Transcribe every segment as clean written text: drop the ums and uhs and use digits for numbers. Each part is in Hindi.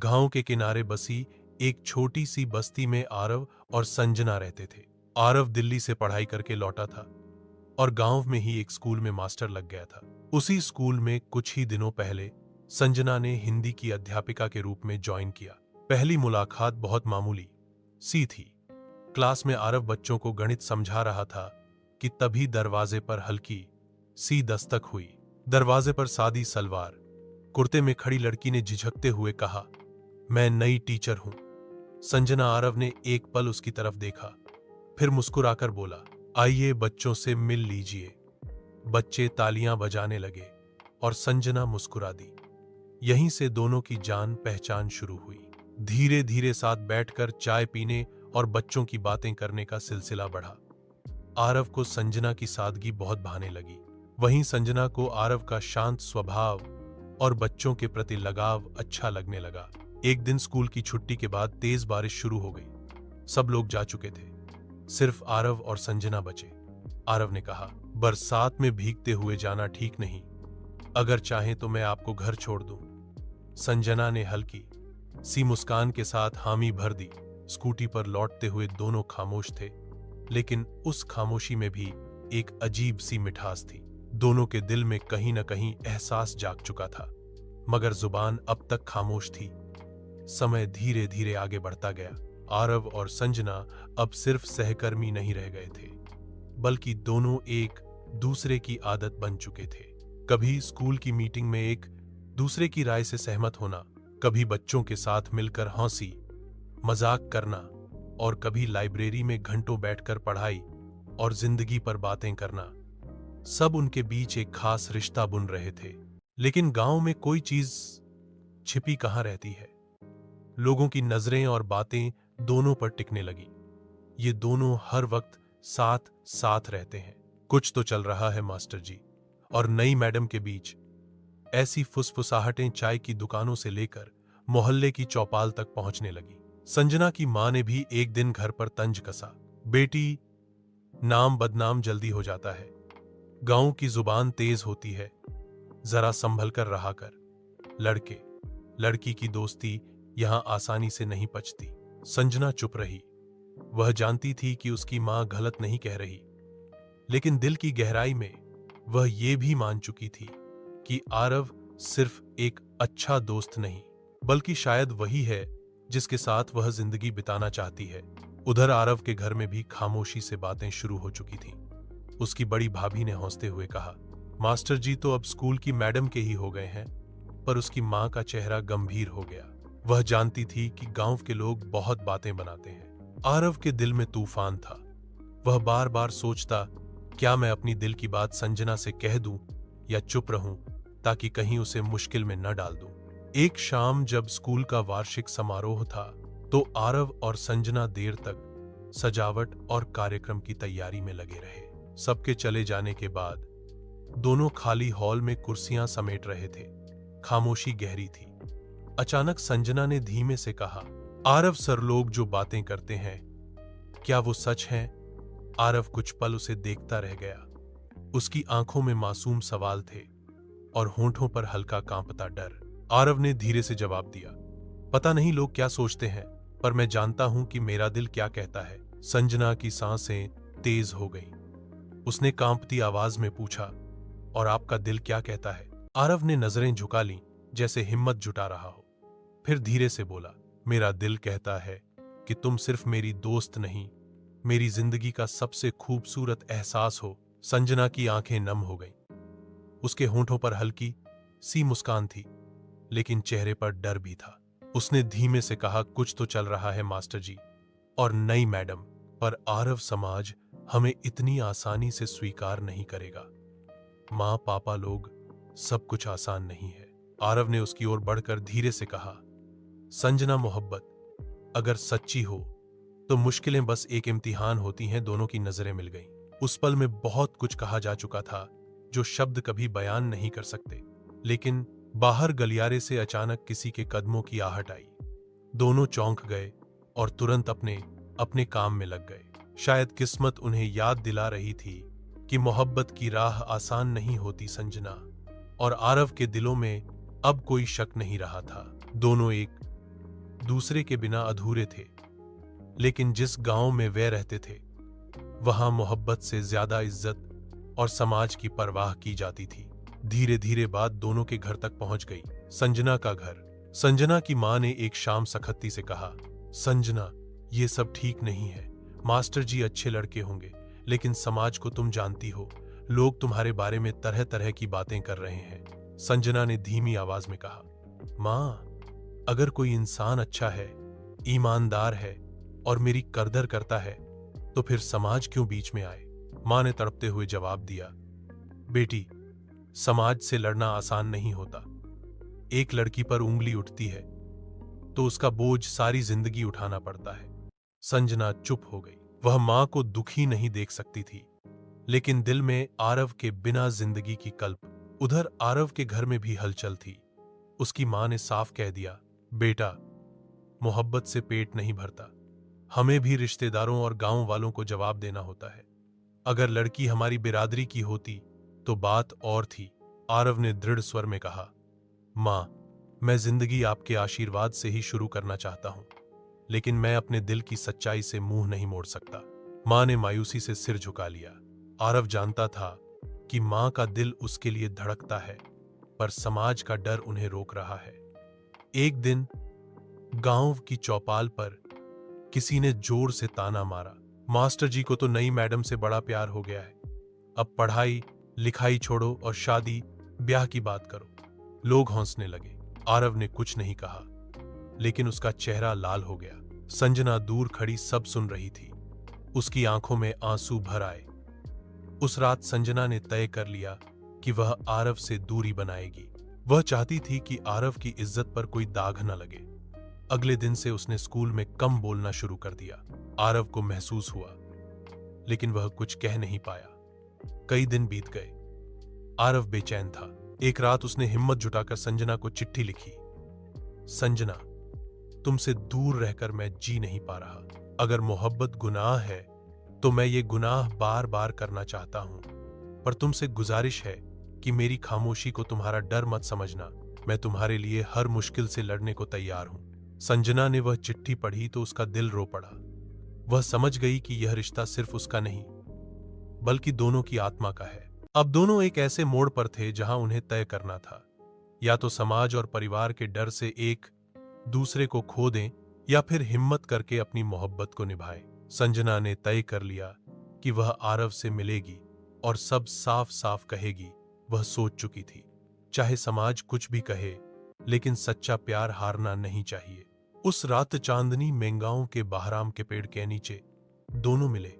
गांव के किनारे बसी एक छोटी सी बस्ती में आरव और संजना रहते थे। आरव दिल्ली से पढ़ाई करके लौटा था और गांव में ही एक स्कूल में मास्टर लग गया था। उसी स्कूल में कुछ ही दिनों पहले संजना ने हिंदी की अध्यापिका के रूप में ज्वाइन किया। पहली मुलाकात बहुत मामूली सी थी। क्लास में आरव बच्चों को गणित समझा रहा था कि तभी दरवाजे पर हल्की सी दस्तक हुई। दरवाजे पर सादी सलवार कुर्ते में खड़ी लड़की ने झिझकते हुए कहा, मैं नई टीचर हूं। संजना आरव ने एक पल उसकी तरफ देखा, फिर मुस्कुराकर बोला, आइए बच्चों से मिल लीजिए। बच्चे तालियां बजाने लगे और संजना मुस्कुरा दी। यहीं से दोनों की जान पहचान शुरू हुई। धीरे धीरे साथ बैठकर चाय पीने और बच्चों की बातें करने का सिलसिला बढ़ा। आरव को संजना की सादगी बहुत भाने लगी। वहीं संजना को आरव का शांत स्वभाव और बच्चों के प्रति लगाव अच्छा लगने लगा। एक दिन स्कूल की छुट्टी के बाद तेज बारिश शुरू हो गई। सब लोग जा चुके थे, सिर्फ आरव और संजना बचे। आरव ने कहा, बरसात में भीगते हुए जाना ठीक नहीं, अगर चाहें तो मैं आपको घर छोड़ दूं। संजना ने हल्की सी मुस्कान के साथ हामी भर दी। स्कूटी पर लौटते हुए दोनों खामोश थे, लेकिन उस खामोशी में भी एक अजीब सी मिठास थी। दोनों के दिल में कहीं न कहीं एहसास जाग चुका था, मगर जुबान अब तक खामोश थी। समय धीरे धीरे आगे बढ़ता गया। आरव और संजना अब सिर्फ सहकर्मी नहीं रह गए थे, बल्कि दोनों एक दूसरे की आदत बन चुके थे। कभी स्कूल की मीटिंग में एक दूसरे की राय से सहमत होना, कभी बच्चों के साथ मिलकर हंसी मजाक करना और कभी लाइब्रेरी में घंटों बैठकर पढ़ाई और जिंदगी पर बातें करना। सब उनके बीच एक खास रिश्ता बुन रहे थे। लेकिन गांव में कोई चीज छिपी कहां रहती है। लोगों की नजरें और बातें दोनों पर टिकने लगी। ये दोनों हर वक्त साथ साथ रहते हैं। कुछ तो चल रहा है मास्टर जी और नई मैडम के बीच। ऐसी फुसफुसाहटें चाय की दुकानों से लेकर मोहल्ले की चौपाल तक पहुंचने लगी। संजना की मां ने भी एक दिन घर पर तंज कसा, बेटी, नाम बदनाम जल्दी हो जाता है। गांव की जुबान तेज होती है, जरा संभल कर रहा कर। लड़के लड़की की दोस्ती यहां आसानी से नहीं पचती। संजना चुप रही। वह जानती थी कि उसकी मां गलत नहीं कह रही, लेकिन दिल की गहराई में वह ये भी मान चुकी थी कि आरव सिर्फ एक अच्छा दोस्त नहीं, बल्कि शायद वही है जिसके साथ वह जिंदगी बिताना चाहती है। उधर आरव के घर में भी खामोशी से बातें शुरू हो चुकी थीं। उसकी बड़ी भाभी ने हंसते हुए कहा, मास्टर जी तो अब स्कूल की मैडम के ही हो गए हैं। पर उसकी मां का चेहरा गंभीर हो गया। वह जानती थी कि गांव के लोग बहुत बातें बनाते हैं। आरव के दिल में तूफान था। वह बार बार सोचता, क्या मैं अपनी दिल की बात संजना से कह दूं या चुप रहूं, ताकि कहीं उसे मुश्किल में न डाल दूं। एक शाम जब स्कूल का वार्षिक समारोह था, तो आरव और संजना देर तक सजावट और कार्यक्रम की तैयारी में लगे रहे। सबके चले जाने के बाद दोनों खाली हॉल में कुर्सियां समेट रहे थे। खामोशी गहरी थी। अचानक संजना ने धीमे से कहा, आरव सर, लोग जो बातें करते हैं, क्या वो सच हैं? आरव कुछ पल उसे देखता रह गया। उसकी आंखों में मासूम सवाल थे और होंठों पर हल्का कांपता डर। आरव ने धीरे से जवाब दिया, पता नहीं लोग क्या सोचते हैं, पर मैं जानता हूं कि मेरा दिल क्या कहता है। संजना की सांसें तेज हो गईं। उसने कांपती आवाज में पूछा, और आपका दिल क्या कहता है? आरव ने नजरें झुका लीं, जैसे हिम्मत जुटा रहा हो। फिर धीरे से बोला, मेरा दिल कहता है कि तुम सिर्फ मेरी दोस्त नहीं, मेरी जिंदगी का सबसे खूबसूरत एहसास हो। संजना की आंखें नम हो गईं। उसके होंठों पर हल्की सी मुस्कान थी, लेकिन चेहरे पर डर भी था। उसने धीमे से कहा, कुछ तो चल रहा है मास्टर जी और नई मैडम, पर आरव समाज हमें इतनी आसानी से स्वीकार नहीं करेगा। माँ पापा लोग, सब कुछ आसान नहीं है। आरव ने उसकी ओर बढ़कर धीरे से कहा, संजना, मोहब्बत अगर सच्ची हो तो मुश्किलें बस एक इम्तिहान होती हैं। दोनों की नजरें मिल गईं। उस पल में बहुत कुछ कहा जा चुका था जो शब्द कभी बयान नहीं कर सकते। लेकिन बाहर गलियारे से अचानक किसी के कदमों की आहट आई। दोनों चौंक गए और तुरंत अपने अपने काम में लग गए। शायद किस्मत उन्हें याद दिला रही थी कि मोहब्बत की राह आसान नहीं होती। संजना और आरव के दिलों में अब कोई शक नहीं रहा था। दोनों एक दूसरे के बिना अधूरे थे। लेकिन जिस गांव में वे रहते थे वहां मोहब्बत से ज्यादा इज्जत और समाज की परवाह की जाती थी। धीरे धीरे बात दोनों के घर तक पहुंच गई। संजना का घर। संजना की मां ने एक शाम सखत्ती से कहा, संजना, ये सब ठीक नहीं है। मास्टर जी अच्छे लड़के होंगे, लेकिन समाज को तुम जानती हो, लोग तुम्हारे बारे में तरह तरह की बातें कर रहे हैं। संजना ने धीमी आवाज में कहा, मां, अगर कोई इंसान अच्छा है, ईमानदार है और मेरी कदर करता है तो फिर समाज क्यों बीच में आए। मां ने तड़पते हुए जवाब दिया, बेटी, समाज से लड़ना आसान नहीं होता। एक लड़की पर उंगली उठती है तो उसका बोझ सारी जिंदगी उठाना पड़ता है। संजना चुप हो गई। वह मां को दुखी नहीं देख सकती थी, लेकिन दिल में आरव के बिना जिंदगी की कल्प। उधर आरव के घर में भी हलचल थी। उसकी मां ने साफ कह दिया, बेटा, मोहब्बत से पेट नहीं भरता, हमें भी रिश्तेदारों और गांव वालों को जवाब देना होता है। अगर लड़की हमारी बिरादरी की होती तो बात और थी। आरव ने दृढ़ स्वर में कहा, मां, मैं जिंदगी आपके आशीर्वाद से ही शुरू करना चाहता हूं, लेकिन मैं अपने दिल की सच्चाई से मुंह नहीं मोड़ सकता। मां ने मायूसी से सिर झुका लिया। आरव जानता था कि मां का दिल उसके लिए धड़कता है, पर समाज का डर उन्हें रोक रहा है। एक दिन गांव की चौपाल पर किसी ने जोर से ताना मारा, मास्टर जी को तो नई मैडम से बड़ा प्यार हो गया है। अब पढ़ाई लिखाई छोड़ो और शादी ब्याह की बात करो। लोग हंसने लगे। आरव ने कुछ नहीं कहा, लेकिन उसका चेहरा लाल हो गया। संजना दूर खड़ी सब सुन रही थी। उसकी आंखों में आंसू भर आए। उस रात संजना ने तय कर लिया कि वह आरव से दूरी बनाएगी। वह चाहती थी कि आरव की इज्जत पर कोई दाग न लगे। अगले दिन से उसने स्कूल में कम बोलना शुरू कर दिया। आरव को महसूस हुआ, लेकिन वह कुछ कह नहीं पाया। कई दिन बीत गए। आरव बेचैन था। एक रात उसने हिम्मत जुटाकर संजना को चिट्ठी लिखी, संजना, तुमसे दूर रहकर मैं जी नहीं पा रहा। अगर मोहब्बत गुनाह है तो मैं ये गुनाह बार बार करना चाहता हूं, पर तुमसे गुजारिश है कि मेरी खामोशी को तुम्हारा डर मत समझना। मैं तुम्हारे लिए हर मुश्किल से लड़ने को तैयार हूं। संजना ने वह चिट्ठी पढ़ी तो उसका दिल रो पड़ा। वह समझ गई कि यह रिश्ता सिर्फ उसका नहीं, बल्कि दोनों की आत्मा का है। अब दोनों एक ऐसे मोड़ पर थे जहां उन्हें तय करना था, या तो समाज और परिवार के डर से एक दूसरे को खो दें, या फिर हिम्मत करके अपनी मोहब्बत को निभाएं। संजना ने तय कर लिया कि वह आरव से मिलेगी और सब साफ साफ कहेगी। वह सोच चुकी थी, चाहे समाज कुछ भी कहे, लेकिन सच्चा प्यार हारना नहीं चाहिए। उस रात चांदनी में गांव के बहराम के पेड़ के नीचे दोनों मिले।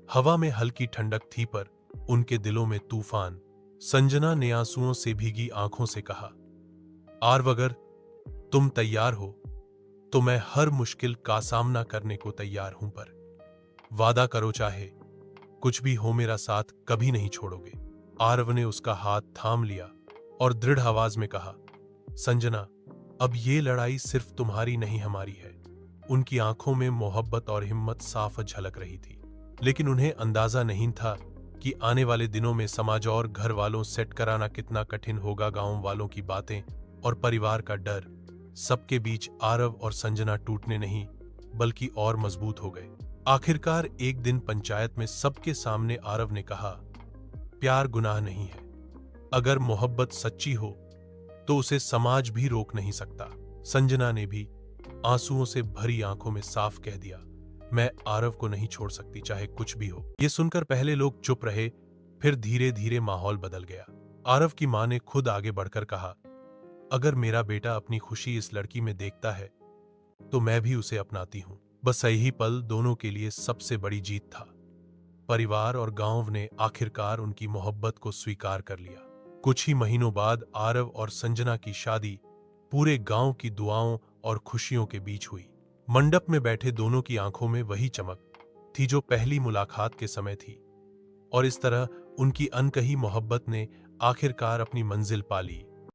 हवा में हल्की ठंडक थी, पर उनके दिलों में तूफान। संजना ने आंसुओं से भीगी आंखों से कहा, आरव, अगर तुम तैयार हो तो मैं हर मुश्किल का सामना करने को तैयार हूं, पर वादा करो, चाहे कुछ भी हो, मेरा साथ कभी नहीं छोड़ोगे। आरव ने उसका हाथ थाम लिया और दृढ़ आवाज में कहा, संजना, अब ये लड़ाई सिर्फ तुम्हारी नहीं, हमारी है। उनकी आंखों में मोहब्बत और हिम्मत साफ झलक रही थी, लेकिन उन्हें अंदाजा नहीं था कि आने वाले दिनों में समाज और घर वालों सेट कराना कितना कठिन होगा। गांव वालों की बातें और परिवार का डर, सबके बीच आरव और संजना टूटने नहीं बल्कि और मजबूत हो गए। आखिरकार एक दिन पंचायत में सबके सामने आरव ने कहा, प्यार गुनाह नहीं है। अगर मोहब्बत सच्ची हो तो उसे समाज भी रोक नहीं सकता। संजना ने भी आंसुओं से भरी आंखों में साफ कह दिया, मैं आरव को नहीं छोड़ सकती, चाहे कुछ भी हो। यह सुनकर पहले लोग चुप रहे, फिर धीरे धीरे माहौल बदल गया। आरव की मां ने खुद आगे बढ़कर कहा, अगर मेरा बेटा अपनी खुशी इस लड़की में देखता है तो मैं भी उसे अपनाती हूं। बस यही पल दोनों के लिए सबसे बड़ी जीत था। परिवार और गांव ने आखिरकार उनकी मोहब्बत को स्वीकार कर लिया। कुछ ही महीनों बाद आरव और संजना की शादी पूरे गांव की दुआओं और खुशियों के बीच हुई। मंडप में बैठे दोनों की आंखों में वही चमक थी जो पहली मुलाकात के समय थी, और इस तरह उनकी अनकही मोहब्बत ने आखिरकार अपनी मंजिल पा ली।